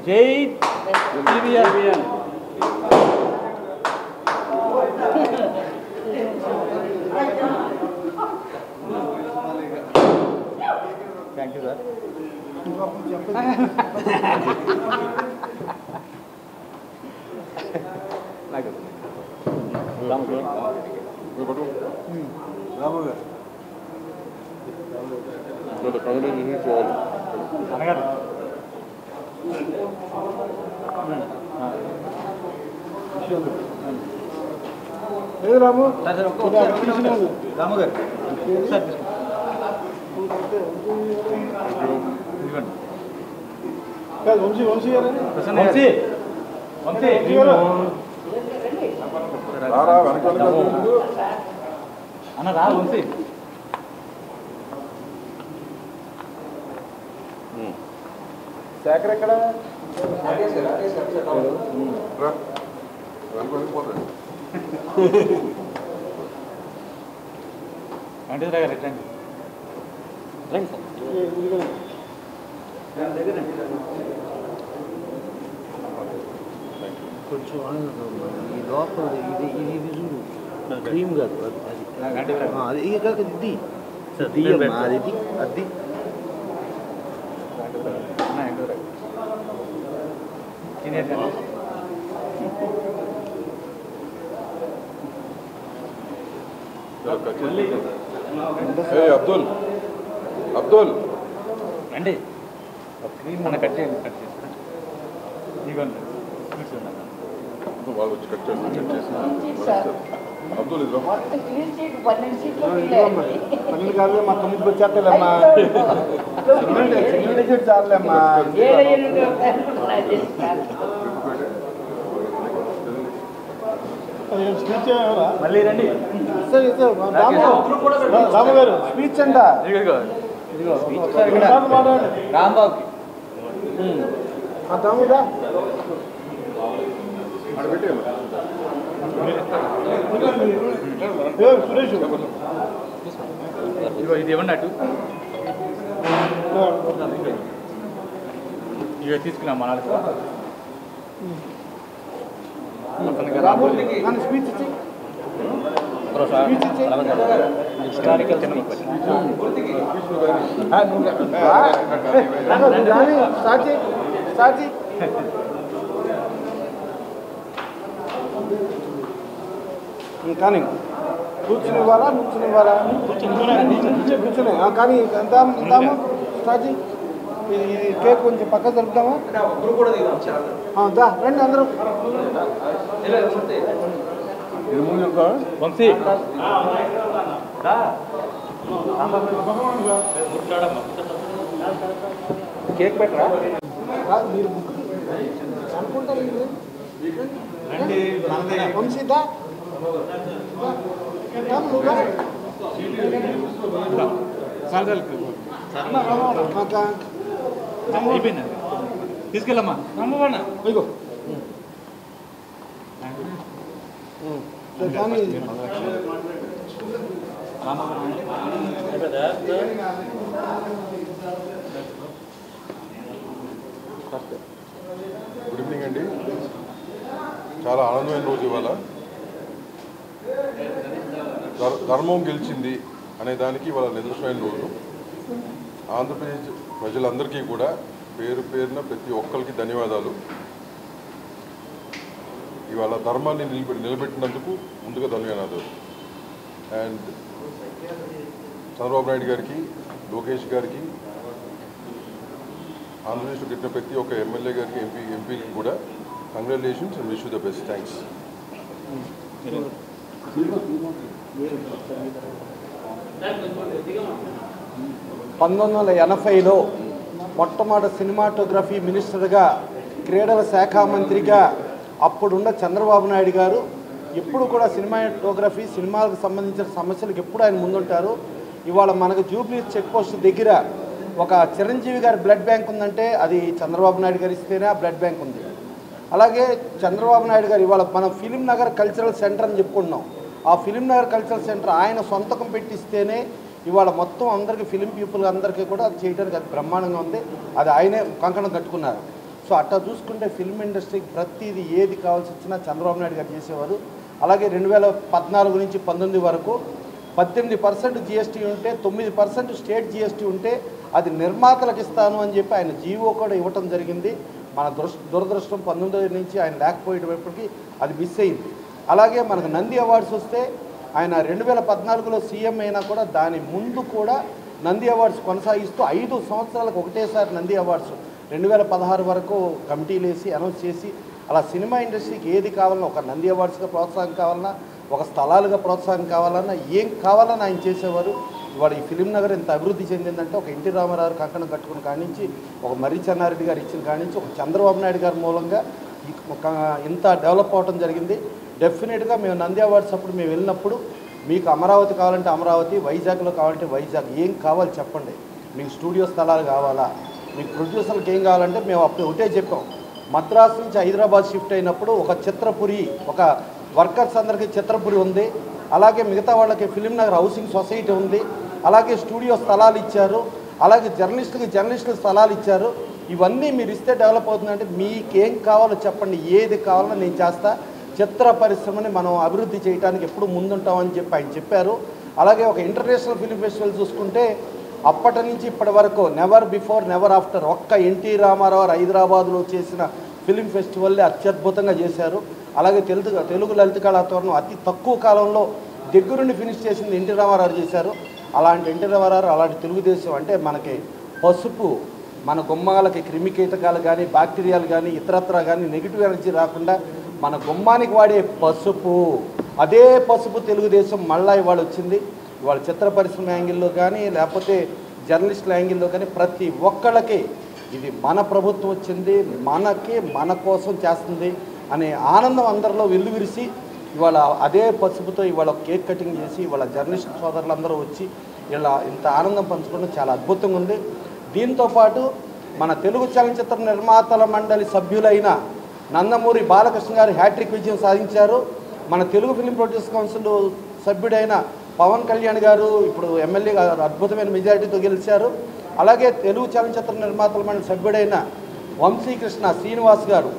జై TVN. Thank you sir. అనగారు రాము రాము గారు వంశీ వంశీ వంశీ వంశీ అన్న రా వంశీ. శేఖర్ ఎక్కడ? వెంకటేశ్వర గారు ఎట్లండి కొంచెం ఈ లోపల ఇది ఇది ఇది చూడు క్రీమ్ కాదు అది ఇక ఇది అది అది అబ్దుల్ అబ్దుల్ అండి మన కట్ చేయండి. కట్ చేస్తా ఇదిగోండి వాళ్ళు వచ్చి కట్ చేసి అబ్దుల్ ఇది పన్నెండు కాదు మా 9కి వచ్చేస్తాలేమ్మా. చాలేమ్మా. మళ్ళీ రండి రాము గారు స్పీచ్ అంట. రాంబాబుకి తమ్ముడా సురేష్ ఇదిగో ఇది ఇవ్వండి అటు. ఇక తీసుకున్నాం మన స్పీచ్ ఇచ్చి హిస్టారికల్ సాచి సాచి కానీ కూర్చుని ఇవ్వాలా కూర్చుని ఇవ్వాలా కూర్చుని కానీ దాము సాచి ఇది కేక్ కొంచెం పక్క జరుపుతామా? దా రండి అందరూ. వంశీ కేక్ పెట్టరా మీరు అనుకుంటారు వంశీదా అయిపోయింది. తీసుకెళ్ళమ్మా ఇగో కానీ గుడ్ ఈవినింగ్ అండి. చాలా ఆనందమైన రోజు ఇవాళ. ధర్మం గెలిచింది అనే దానికి ఇవాళ నిదర్శనమైన రోజు. ఆంధ్రప్రదేశ్ ప్రజలందరికీ కూడా పేరు పేరున ప్రతి ఒక్కరికి ధన్యవాదాలు. ఇవాళ ధర్మాన్ని నిలబెట్టినందుకు ముందుగా ధన్యవాదాలు. అండ్ చంద్రబాబు నాయుడు గారికి, లోకేష్ గారికి, ఆంధ్రప్రదేశ్లో గెలిచిన ప్రతి ఒక్క ఎమ్మెల్యే గారికి, ఎంపీకి కూడా congratulations and wish you the best. Thanks. 1980లో మొట్టమొదటి సినిమాటోగ్రఫీ మినిస్టర్గా, క్రీడల శాఖ మంత్రిగా అప్పుడున్న చంద్రబాబు నాయుడు గారు ఎప్పుడు కూడా సినిమాటోగ్రఫీ, సినిమాలకు సంబంధించిన సమస్యలకు ఎప్పుడు ఆయన ముందుంటారు. ఇవాళ మనకు జూబ్లీ చెక్ పోస్ట్ దగ్గర ఒక చిరంజీవి గారి బ్లడ్ బ్యాంక్ ఉందంటే అది చంద్రబాబు నాయుడు గారు ఇస్తేనే ఆ బ్లడ్ బ్యాంక్ ఉంది. అలాగే చంద్రబాబు నాయుడు గారు ఇవాళ మనం ఫిలిం నగర్ కల్చరల్ సెంటర్ అని చెప్పుకుంటున్నాం. ఆ ఫిలిం నగర్ కల్చరల్ సెంటర్ ఆయన సొంతకం పెట్టిస్తేనే ఇవాళ మొత్తం అందరికీ ఫిలిం పీపుల్ అందరికీ కూడా అది చేయడానికి అది బ్రహ్మాండంగా ఉంది. అది ఆయనే కంకణం కట్టుకున్నారు. సో అట్లా చూసుకుంటే ఫిల్మ్ ఇండస్ట్రీకి ప్రతిదీ ఏది కావాల్సి వచ్చినా చంద్రబాబు నాయుడు గారు చేసేవారు. అలాగే 2014 నుంచి 19 వరకు 18% జిఎస్టీ ఉంటే 9% స్టేట్ జిఎస్టీ ఉంటే అది నిర్మాతలకు ఇస్తాను అని చెప్పి ఆయన జీవో కూడా ఇవ్వటం జరిగింది. మన దురదృష్టం 19 నుంచి ఆయన లేకపోయేటప్పటికీ అది మిస్ అయింది. అలాగే మనకు నంది అవార్డ్స్ వస్తే ఆయన 2014లో సీఎం అయినా కూడా దాని ముందు కూడా నంది అవార్డ్స్ కొనసాగిస్తూ 5 సంవత్సరాలకు ఒకటేసారి నంది అవార్డ్స్ 2016 వరకు కమిటీలు వేసి అనౌన్స్ చేసి అలా సినిమా ఇండస్ట్రీకి ఏది కావాలన్నా, ఒక నంది అవార్డ్స్గా ప్రోత్సాహం కావాలన్నా, ఒక స్థలాలుగా ప్రోత్సాహం కావాలన్నా, ఏం కావాలన్నా ఆయన చేసేవారు. ఇవాళ ఈ ఫిలిం నగర్ ఎంత అభివృద్ధి చెందిందంటే ఒక ఎన్టీ రామారావు కంకణం కట్టుకుని కానించి, ఒక మర్రి చెన్నారెడ్డి గారు ఇచ్చిన కానించి, ఒక చంద్రబాబు నాయుడు గారి మూలంగా ఇంత డెవలప్ అవడం జరిగింది. డెఫినెట్గా మేము నంది అవార్డ్స్ అప్పుడు మేము వెళ్ళినప్పుడు మీకు అమరావతి కావాలంటే అమరావతి, వైజాగ్లో కావాలంటే వైజాగ్, ఏం కావాలి చెప్పండి. మీకు స్టూడియో స్థలాలు కావాలా, మీకు ప్రొడ్యూసర్లకు ఏం కావాలంటే మేము అప్పుడు ఒకటే చెప్పాం. మద్రాసు నుంచి హైదరాబాద్ షిఫ్ట్ అయినప్పుడు ఒక చిత్రపురి, ఒక వర్కర్స్ అందరికీ చిత్రపురి ఉంది. అలాగే మిగతా వాళ్ళకి ఫిలిం నగర్ హౌసింగ్ సొసైటీ ఉంది. అలాగే స్టూడియో స్థలాలు ఇచ్చారు. అలాగే జర్నలిస్టులకు స్థలాలు ఇచ్చారు. ఇవన్నీ మీరు ఇస్తే డెవలప్ అవుతుందంటే మీకేం కావాలో చెప్పండి, ఏది కావాలో నేను చేస్తా. చిత్ర పరిశ్రమని మనం అభివృద్ధి చేయడానికి ఎప్పుడు ముందుంటామని చెప్పి ఆయన చెప్పారు. అలాగే ఒక ఇంటర్నేషనల్ ఫిలిం ఫెస్టివల్ చూసుకుంటే అప్పటి నుంచి ఇప్పటి వరకు నెవర్ బిఫోర్ నెవర్ ఆఫ్టర్ ఒక్క ఎన్టీ రామారావు హైదరాబాద్లో చేసిన ఫిలిం ఫెస్టివల్లే అత్యద్భుతంగా చేశారు. అలాగే తెలుగు లలిత కళాతోరణం అతి తక్కువ కాలంలో దగ్గరుండి ఫినిష్ చేసింది ఎన్టీ రామారావు చేశారు. అలాంటి ఎన్టీ రామారావు, అలాంటి తెలుగుదేశం అంటే మనకి పసుపు, మన గుమ్మాలకి క్రిమి కీటకాలు కానీ బ్యాక్టీరియాలు కానీ ఇతరత్ర కానీ నెగిటివ్ ఎనర్జీ రాకుండా మన గుమ్మానికి వాడే పసుపు, అదే పసుపు తెలుగుదేశం మళ్ళా ఇవాళ వచ్చింది. ఇవాళ చిత్ర పరిశ్రమ యాంగిల్లో కానీ లేకపోతే జర్నలిస్టుల యాంగిల్లో కానీ ప్రతి ఒక్కళ్ళకి ఇది మన ప్రభుత్వం వచ్చింది, మన కోసం చేస్తుంది అనే ఆనందం అందరిలో వెల్లువిరిసి ఇవాళ అదే పసుపుతో ఇవాళ కేక్ కటింగ్ చేసి ఇవాళ జర్నలిస్ట్ సోదరులందరూ వచ్చి ఇలా ఇంత ఆనందం పంచుకోవడం చాలా అద్భుతంగా ఉంది. దీంతోపాటు మన తెలుగు చలనచిత్ర నిర్మాతల మండలి సభ్యులైన నందమూరి బాలకృష్ణ గారు హ్యాట్రిక్ విజయం సాధించారు. మన తెలుగు ఫిలిం ప్రొడ్యూసర్ కౌన్సిల్ సభ్యుడైన పవన్ కళ్యాణ్ గారు ఇప్పుడు ఎమ్మెల్యే గారు అద్భుతమైన మెజారిటీతో గెలిచారు. అలాగే తెలుగు చలనచిత్ర నిర్మాతల మండలి సభ్యుడైన వంశీకృష్ణ శ్రీనివాస్ గారు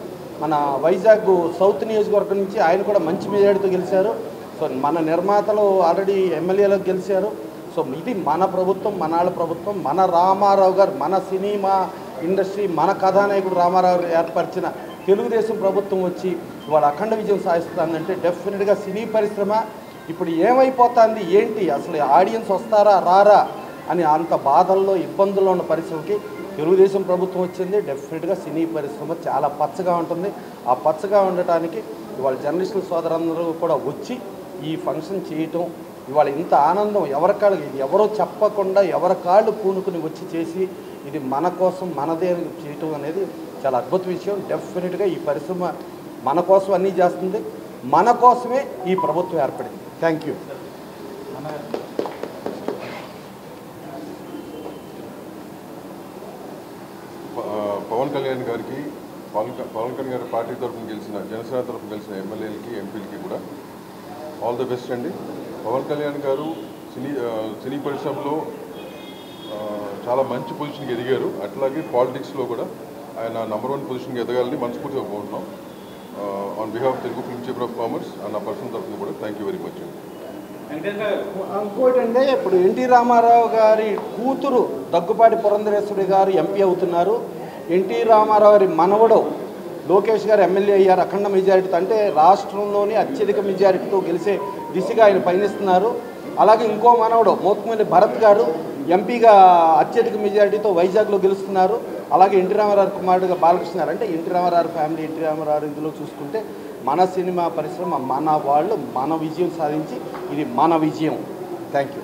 మన వైజాగ్ సౌత్ నియోజకవర్గం నుంచి ఆయన కూడా మంచి మెజారిటీతో గెలిచారు. సో మన నిర్మాతలు ఆల్రెడీ ఎమ్మెల్యేలకు గెలిచారు. సో ఇది మన ప్రభుత్వం, మనాళ్ళ ప్రభుత్వం, మన రామారావు గారు, మన సినిమా ఇండస్ట్రీ, మన కథానాయకుడు రామారావు ఏర్పరిచిన తెలుగుదేశం ప్రభుత్వం వచ్చి ఇవాళ అఖండ విజయం సాధిస్తుందంటే డెఫినెట్గా సినీ పరిశ్రమ ఇప్పుడు ఏమైపోతుంది, ఏంటి అసలు ఆడియన్స్ వస్తారా రారా అని అంత బాధల్లో ఇబ్బందుల్లో ఉన్న పరిశ్రమకి తెలుగుదేశం ప్రభుత్వం వచ్చింది. డెఫినెట్గా సినీ పరిశ్రమ చాలా పచ్చగా ఉంటుంది. ఆ పచ్చగా ఉండటానికి ఇవాళ జర్నలిస్టుల సోదరులందరూ కూడా వచ్చి ఈ ఫంక్షన్ చేయటం, ఇవాళ ఇంత ఆనందం ఎవరో చెప్పకుండా ఎవరి కాళ్ళు పూనుకుని వచ్చి చేసి ఇది మన కోసం మనదే చేయటం అనేది చాలా అద్భుత విషయం. డెఫినెట్గా ఈ పరిశ్రమ మన కోసం అన్నీ చేస్తుంది, మన కోసమే ఈ ప్రభుత్వం ఏర్పడింది. Thank you. పవన్ కళ్యాణ్ గారికి, పవన్ కళ్యాణ్ గారి పార్టీ తరఫున గెలిచిన, జనసేన తరఫున గెలిచిన ఎమ్మెల్యేలకి, ఎంపీలకి కూడా ఆల్ ది బెస్ట్ అండి. పవన్ కళ్యాణ్ గారు సినీ పరిశ్రమలో చాలా మంచి పొజిషన్కి ఎదిగారు. అట్లాగే పాలిటిక్స్లో కూడా ఆయన నంబర్ 1 పొజిషన్కి ఎదగాలని మనస్ఫూర్తిగా కోరుతున్నాం. On behalf Telugu film chamber of commerce and నా పర్సనల్ తరఫున కూడా థ్యాంక్ యూ వెరీ మచ్. ఇంకోటి అంటే ఇప్పుడు ఎన్టీ రామారావు గారి కూతురు దగ్గుపాటి పురంధరేశ్వరి గారు ఎంపీ అవుతున్నారు. ఎన్టీ రామారావు గారి మనవడు లోకేష్ గారు ఎమ్మెల్యే అయ్యారు అఖండ మెజారిటీతో. అంటే రాష్ట్రంలోని అత్యధిక మెజారిటీతో గెలిచే దిశగా ఆయన పయనిస్తున్నారు. అలాగే ఇంకో మనవడు మోత్కుమల్లి భరత్ గారు ఎంపీగా అత్యధిక మెజారిటీతో వైజాగ్లో గెలుస్తున్నారు. అలాగే ఎన్టీ రామారావు కుమారుడుగా బాలకృష్ణ గారు. అంటే ఎన్టీ రామారావు ఫ్యామిలీ, ఎన్టీ రామారావు ఇందులో చూసుకుంటే మన సినిమా పరిశ్రమ, మన వాళ్ళు మన విజయం సాధించి ఇది మన విజయం. Thank you.